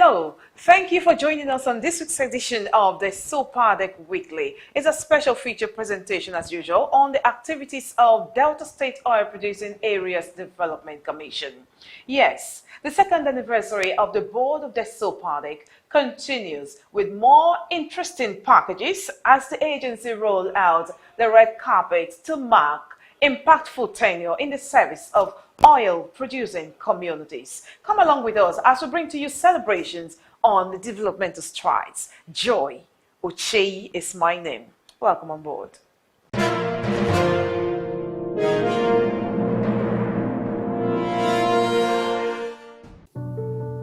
Hello, thank you for joining us on this week's edition of the Desopadec Weekly. It's a special feature presentation as usual on the activities of Delta State Oil Producing Areas Development Commission. Yes, the second anniversary of the board of the Desopadec continues with more interesting packages as the agency rolls out the red carpet to mark impactful tenure in the service of oil-producing communities. Come along with us as we bring to you celebrations on the developmental strides. Joy Ochei is my name. Welcome on board.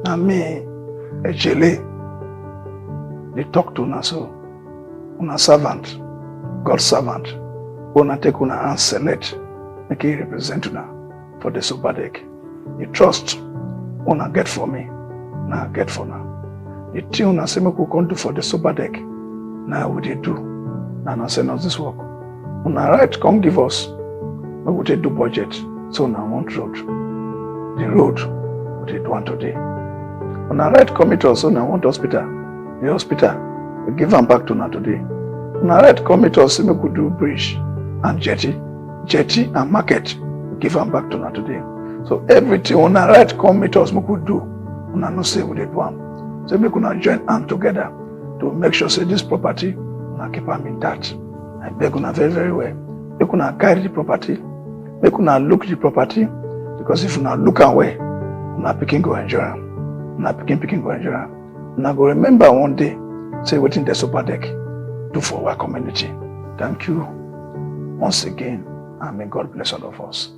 Na me, actually, they talk to una so, una servant, God's servant, una take una and select, make he represent una for the Desopadec. The trust una get for me, na get for now. The thing una say make we come do for the Desopadec, now we dey do. Na na send us this work. Una right come give us, make we take do budget, so na want road. The road we dey do one today. Una right commit us, so na want hospital. The hospital we give am back to una today. Una right commit us, say make we do bridge and jetty and market. Give am back to una today. So everything una right come meet us make we do. Una no say we dey do am. So make una join hand together to make sure say this property una keep am intact. I beg una very very well. Make una carry the property. Make una look the property, because if una look am well, una pikin go enjoy am. Una pikin go enjoy am. Una go remember one day say wetin the Desopadec do for our community. Thank you once again, and may God bless all of us.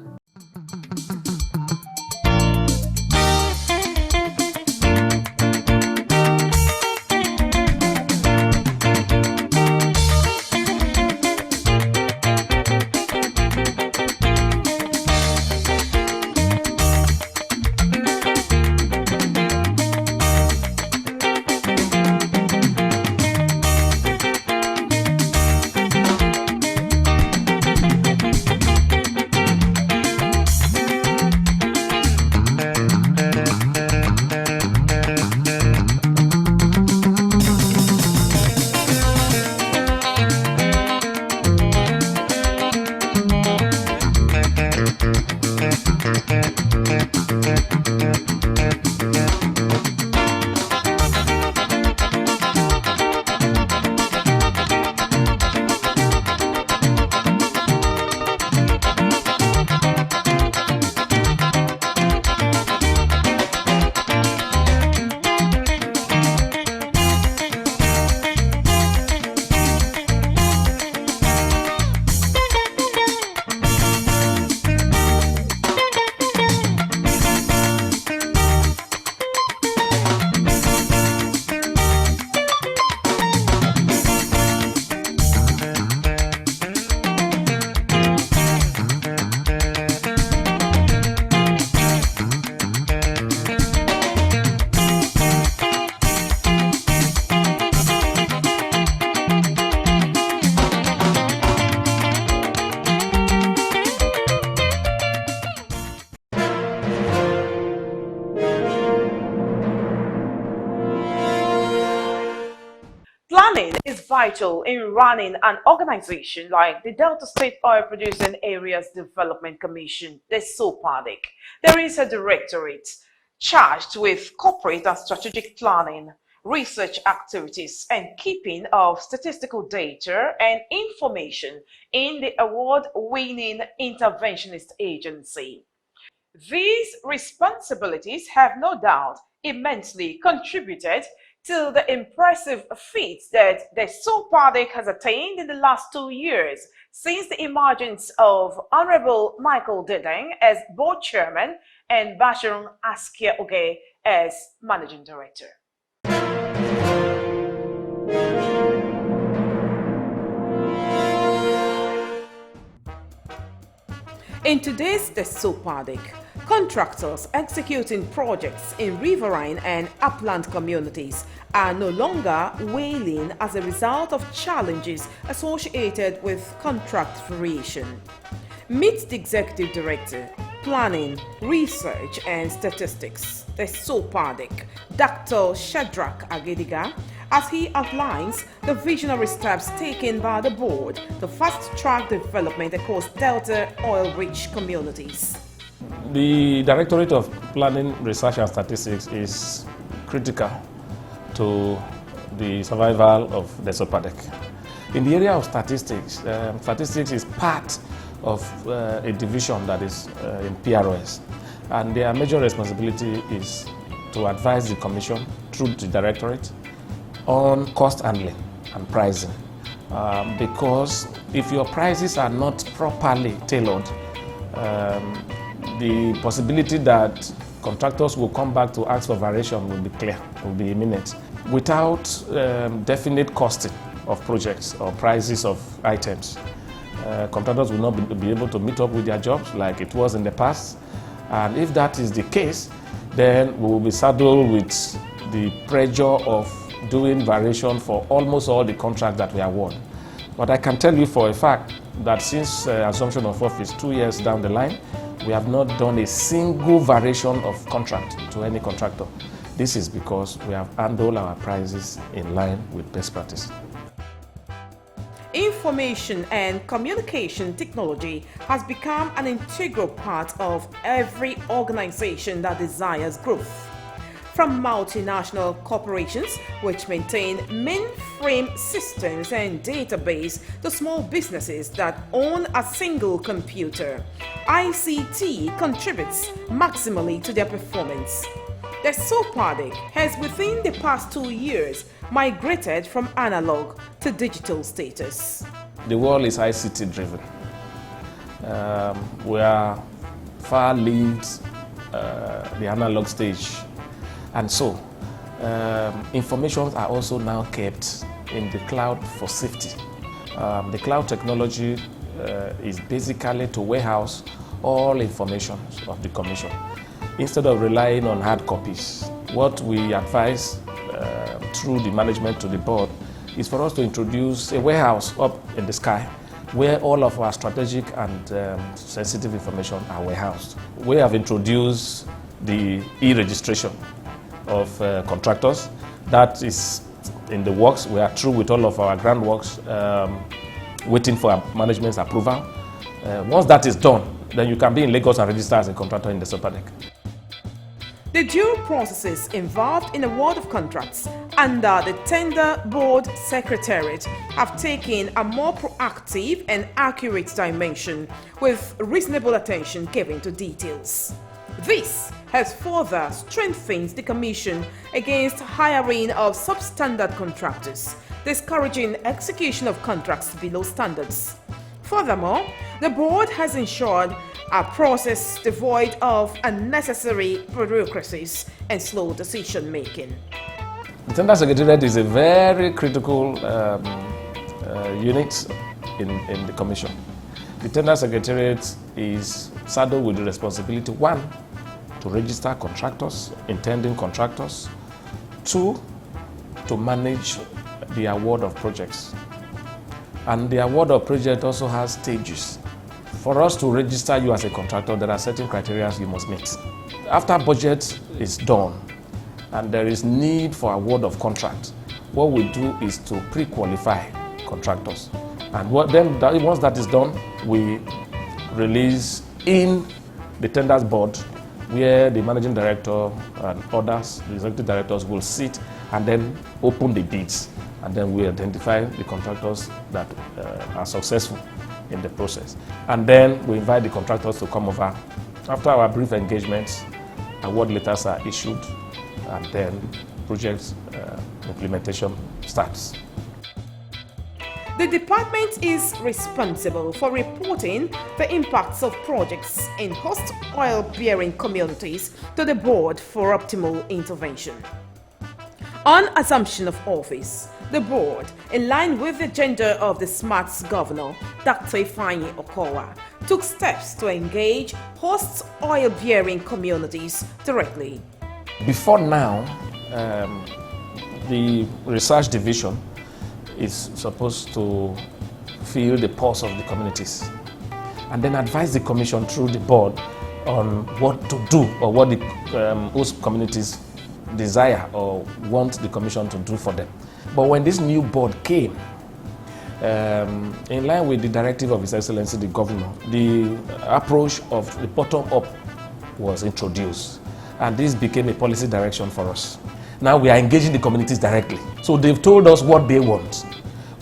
Planning is vital in running an organization like the Delta State Oil Producing Areas Development Commission, the Desopadec. There is a directorate charged with corporate and strategic planning, research activities, and keeping of statistical data and information in the award-winning interventionist agency. These responsibilities have no doubt immensely contributed to the impressive feats that the Desopadec has attained in the last 2 years since the emergence of Honorable Michael Dedeng as board chairman and Bashirun Askia Oge as managing director. In today's Desopadec, contractors executing projects in riverine and upland communities are no longer wailing as a result of challenges associated with contract variation. Meet the Executive Director, Planning, Research and Statistics, Desopadec, Dr. Shadrach Agediga, as he outlines the visionary steps taken by the board to fast-track development across Delta oil-rich communities. The Directorate of Planning, Research and Statistics is critical to the survival of Desopadec. In the area of statistics, statistics is part of a division that is in PROS, and their major responsibility is to advise the Commission through the Directorate on cost handling and pricing. Because if your prices are not properly tailored, the possibility that contractors will come back to ask for variation will be clear, will be imminent. Without definite costing of projects or prices of items, contractors will not be able to meet up with their jobs like it was in the past. And if that is the case, then we will be saddled with the pressure of doing variation for almost all the contracts that we award. But I can tell you for a fact that since assumption of office 2 years down the line, we have not done a single variation of contract to any contractor. This is because we have handled our prices in line with best practice. Information and communication technology has become an integral part of every organization that desires growth. From multinational corporations, which maintain mainframe systems and database, to small businesses that own a single computer, ICT contributes maximally to their performance. Desopadec has within the past 2 years migrated from analog to digital status. The world is ICT driven. We are far leads the analog stage, and so information are also now kept in the cloud for safety. The cloud technology is basically to warehouse all information of the Commission instead of relying on hard copies. What we advise through the management to the board is for us to introduce a warehouse up in the sky where all of our strategic and sensitive information are warehoused. We have introduced the e-registration of contractors. That is in the works. We are through with all of our ground works, waiting for our management's approval. Once that is done, then you can be in Lagos and register as a contractor in Desopadec. The due processes involved in award of contracts under the Tender Board Secretariat have taken a more proactive and accurate dimension, with reasonable attention given to details. This has further strengthened the Commission against hiring of substandard contractors, discouraging execution of contracts below standards. Furthermore, the board has ensured a process devoid of unnecessary bureaucracies and slow decision-making. The Tender Secretariat is a very critical unit in the Commission. The Tender Secretariat is saddled with the responsibility, 1, to register contractors, intending contractors, 2, to manage the award of projects. And the award of project also has stages. For us to register you as a contractor, there are certain criteria you must meet. After budget is done and there is need for award of contract, what we do is to pre-qualify contractors. And once that is done, we release in the tenders board where the managing director and others, the executive directors, will sit and then open the bids. And then we identify the contractors that are successful in the process. And then we invite the contractors to come over. After our brief engagements, award letters are issued, and then project implementation starts. The department is responsible for reporting the impacts of projects in host oil-bearing communities to the board for optimal intervention. On assumption of office, the board, in line with the agenda of the SMART governor, Dr. Ifeanyi Okowa, took steps to engage host oil-bearing communities directly. Before now, the research division is supposed to feel the pulse of the communities and then advise the commission through the board on what to do or what the host communities desire or want the commission to do for them. But when this new board came, in line with the directive of His Excellency the Governor, the approach of the bottom-up was introduced, and this became a policy direction for us. Now we are engaging the communities directly. So they've told us what they want.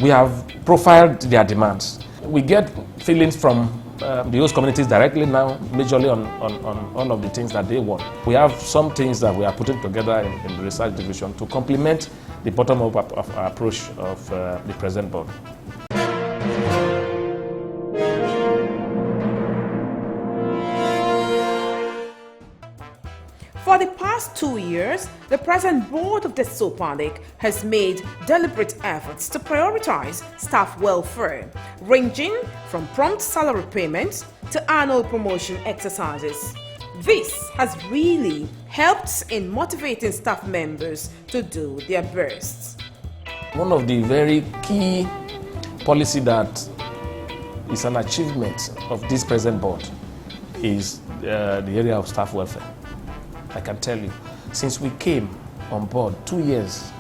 We have profiled their demands. We get feelings from the host communities directly now, majorly on all of the things that they want. We have some things that we are putting together in the research division to complement the bottom-up approach of the present board. For the past 2 years, the present board of Desopadec has made deliberate efforts to prioritize staff welfare, ranging from prompt salary payments to annual promotion exercises. This has really helped in motivating staff members to do their best. One of the very key policy that is an achievement of this present board is the area of staff welfare. I can tell you, since we came on board 2 years,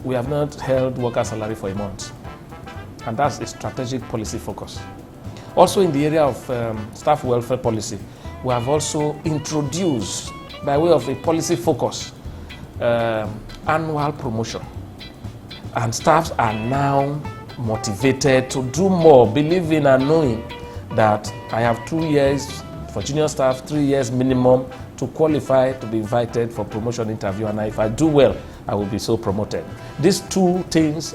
we have not held worker salary for a month. And that's a strategic policy focus. Also in the area of staff welfare policy, we have also introduced, by way of a policy focus, annual promotion. And staffs are now motivated to do more, believing and knowing that I have 2 years for junior staff, 3 years minimum to qualify to be invited for promotion interview, and if I do well, I will be so promoted. These two things,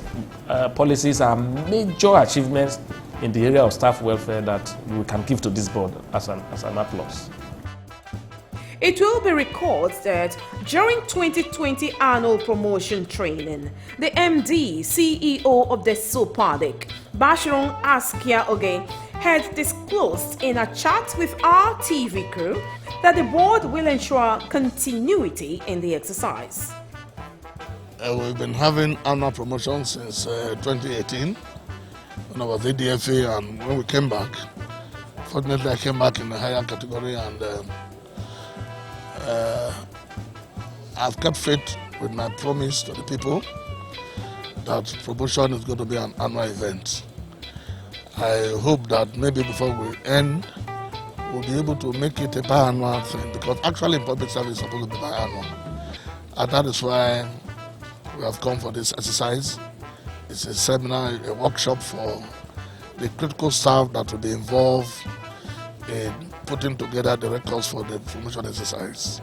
policies, are major achievements in the area of staff welfare that we can give to this board as an applause. It will be recalled that during 2020 annual promotion training, the MD, CEO of Desopadec, Bashiron Askia Oge, had disclosed in a chat with our TV crew that the board will ensure continuity in the exercise. We've been having annual promotions since 2018 when I was ADFA, and when we came back, fortunately I came back in a higher category, and I've kept faith with my promise to the people that promotion is going to be an annual event. I hope that maybe before we end, we'll be able to make it a biannual thing, because actually in public service it's supposed to be biannual. And that is why we have come for this exercise. It's a seminar, a workshop for the critical staff that will be involved in putting together the records for the promotion exercise.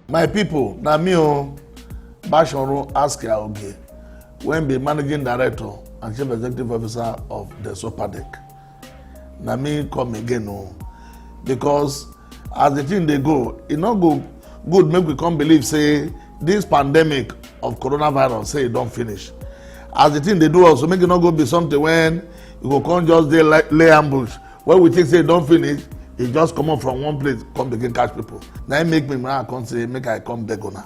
My people, Namio Bashoru Askia Oge, when be managing director and chief executive officer of Desopadec. Nami come again, because as the thing they go, it not go good make we come believe say this pandemic of coronavirus say it don't finish. As the thing they do also make it not go be something when you go come just dey lay ambush. When we think say it don't finish, it just come up from one place, come begin catch people. Now make me I come say make I come beg on.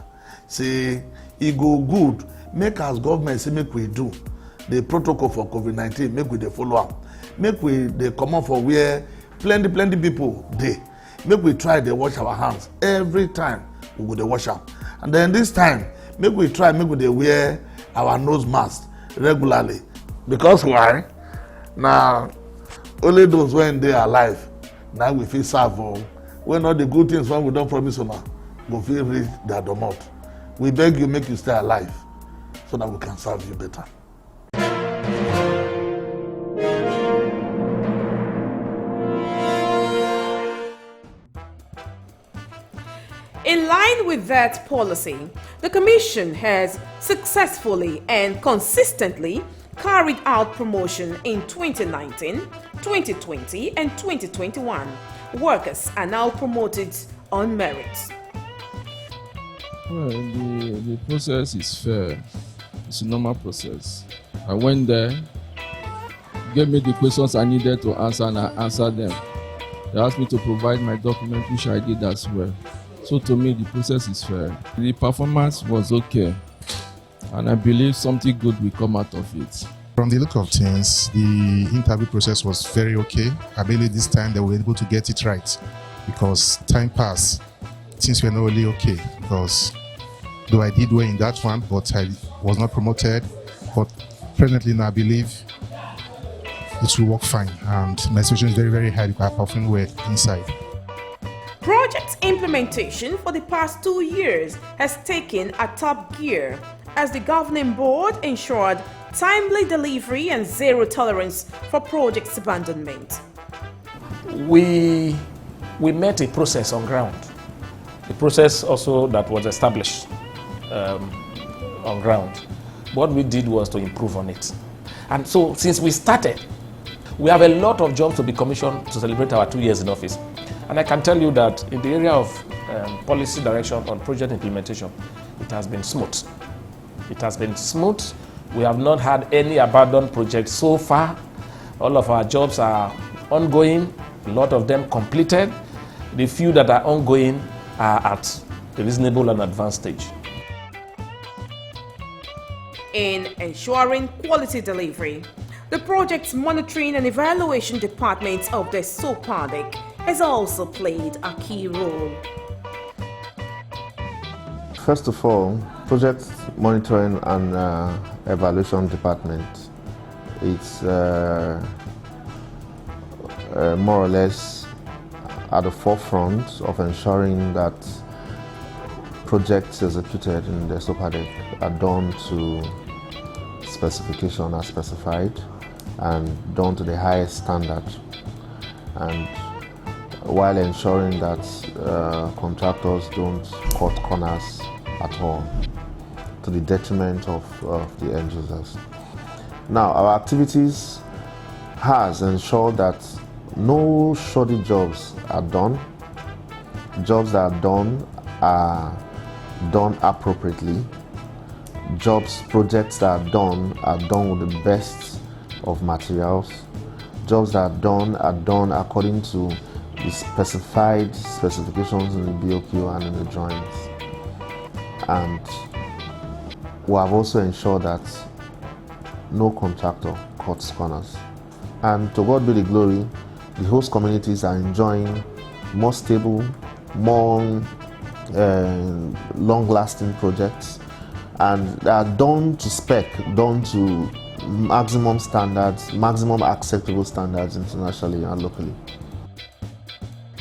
Say it go good. Make as government say make we do the protocol for COVID-19. Make we dey follow up. Make we dey come up for where plenty people dey. Make we try dey wash our hands every time we go dey wash am. And then this time make we try make we dey wear our nose mask regularly. Because why? Now only those when they are alive now we feel serve. When all the good things when we don't promise una go feel reach their domot. We beg you make you stay alive so that we can serve you better. In line with that policy, the Commission has successfully and consistently carried out promotion in 2019, 2020, and 2021. Workers are now promoted on merit. Well, the process is fair. It's a normal process. I went there, gave me the questions I needed to answer, and I answered them. They asked me to provide my document, which I did as well. So to me, the process is fair. The performance was okay. and I believe something good will come out of it. From the look of things, the interview process was very okay. I believe this time they were able to get it right because time passed. Things were not really okay because though I did well in that one, but I was not promoted. But presently now I believe it will work fine, and my situation is very, very high because I perform well inside. Project implementation for the past 2 years has taken a top gear as the governing board ensured timely delivery and zero tolerance for project abandonment. We met a process on ground, a process also that was established on ground. What we did was to improve on it. And so since we started, we have a lot of jobs to be commissioned to celebrate our 2 years in office. And I can tell you that in the area of policy direction on project implementation, it has been smooth. It has been smooth. We have not had any abandoned projects so far. All of our jobs are ongoing, a lot of them completed. The few that are ongoing are at a reasonable and advanced stage. In ensuring quality delivery, the project's monitoring and evaluation department of the Desopadec has also played a key role. First of all, project monitoring and evaluation department, it's more or less at the forefront of ensuring that projects executed in the Desopadec are done to specification as specified and done to the highest standard, and while ensuring that contractors don't cut corners at all to the detriment of the end users. Now, our activities has ensured that no shoddy jobs are done. Jobs that are done appropriately. Projects that are done with the best of materials. Jobs that are done according to the specified specifications in the BOQ and in the drawings. And we have also ensured that no contractor cuts corners. And to God be the glory, the host communities are enjoying more stable, more long-lasting projects, and they are done to spec, done to maximum standards, maximum acceptable standards internationally and locally.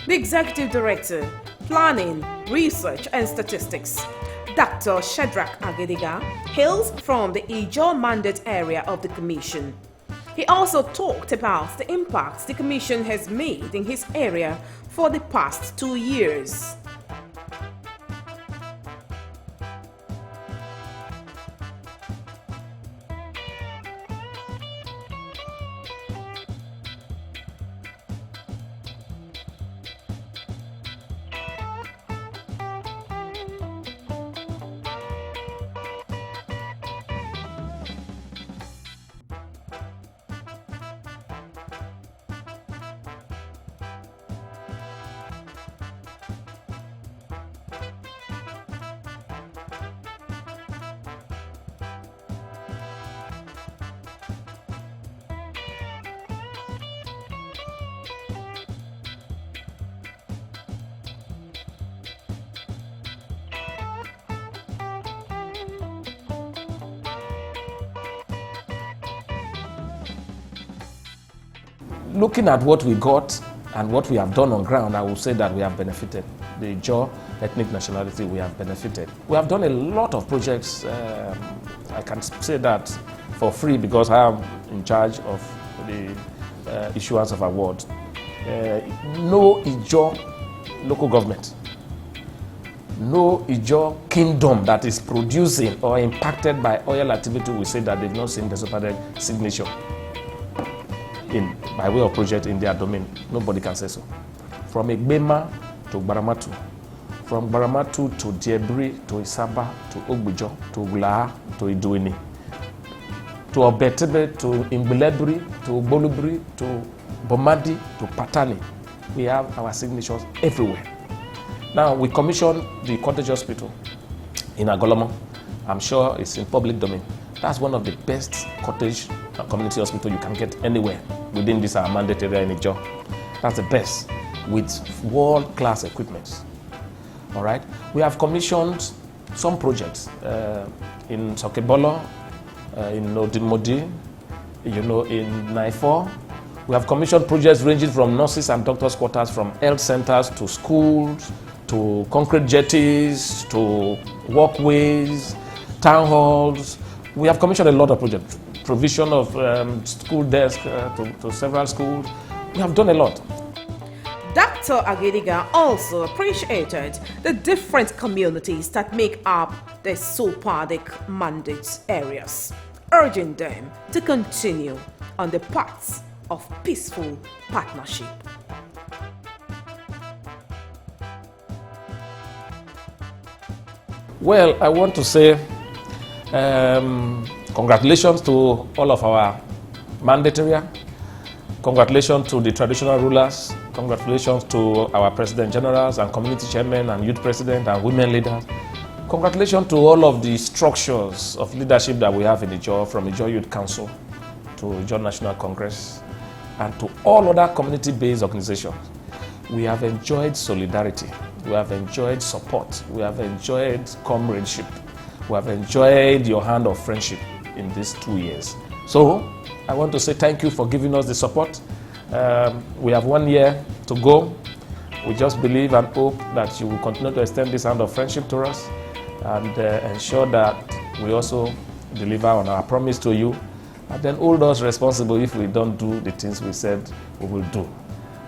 The Executive Director, Planning, Research and Statistics, Dr. Shadrach Agediga, hails from the Ijaw mandate area of the Commission. He also talked about the impacts the Commission has made in his area for the past 2 years. Looking at what we got and what we have done on ground, I will say that we have benefited. The Ijaw ethnic nationality, we have benefited. We have done a lot of projects. I can say that for free because I am in charge of the issuance of awards. No Ijaw local government, no Ijaw kingdom that is producing or impacted by oil activity will say that they've not seen the Desopadec signature by way of project in their domain. Nobody can say so. From Egbema to Baramatu, from Baramatu to Diebri to Isaba to Ogbujo to Uglaha to Iduini, to Obetebe to Imbelebri to Bolubri to Bomadi to Patani. We have our signatures everywhere. Now we commissioned the cottage hospital in Agolomo. I'm sure it's in public domain. That's one of the best cottage community hospital you can get anywhere within this our mandate area in Ijaw. That's the best, with world-class equipment. All right. We have commissioned some projects in Sokebolo, in Odinmodi, in Naifor. We have commissioned projects ranging from nurses and doctors' quarters, from health centers to schools, to concrete jetties, to walkways, town halls. We have commissioned a lot of projects. Provision of school desks to several schools. We have done a lot. Dr. Agediga also appreciated the different communities that make up the Desopadec mandate areas, urging them to continue on the path of peaceful partnership. Well, I want to say congratulations to all of our mandate area. Congratulations to the traditional rulers. Congratulations to our president generals and community chairmen and youth president and women leaders. Congratulations to all of the structures of leadership that we have in Ijaw, from Ijaw Youth Council to Ijaw National Congress, and to all other community-based organizations. We have enjoyed solidarity. We have enjoyed support. We have enjoyed comradeship. We have enjoyed your hand of friendship in these 2 years. So I want to say thank you for giving us the support. We have 1 year to go. We just believe and hope that you will continue to extend this hand of friendship to us and ensure that we also deliver on our promise to you, and then hold us responsible if we don't do the things we said we will do.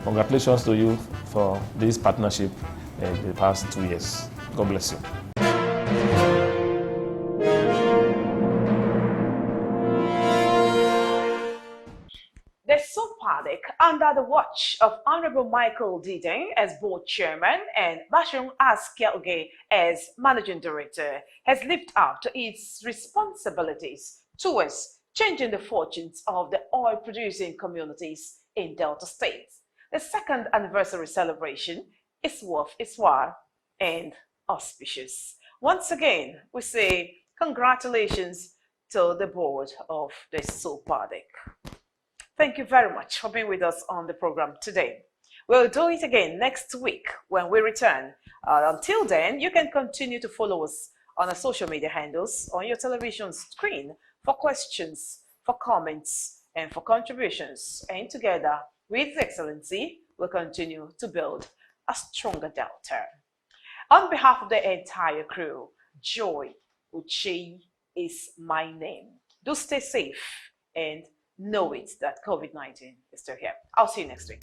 Congratulations to you for this partnership in the past 2 years. God bless you. Desopadec, under the watch of Honorable Michael Diding as board chairman and Bashung Askiaoge as managing director, has lived up to its responsibilities towards changing the fortunes of the oil-producing communities in Delta State. The second anniversary celebration is worth its while and auspicious. Once again, we say congratulations to the board of Desopadec. Thank you very much for being with us on the program today. We'll do it again next week when we return. Until then, you can continue to follow us on our social media handles on your television screen for questions, for comments, and for contributions. And together with Excellency, we'll continue to build a stronger Delta. On behalf of the entire crew, Joy Uche is my name. Do stay safe and know it that COVID-19 is still here. I'll see you next week.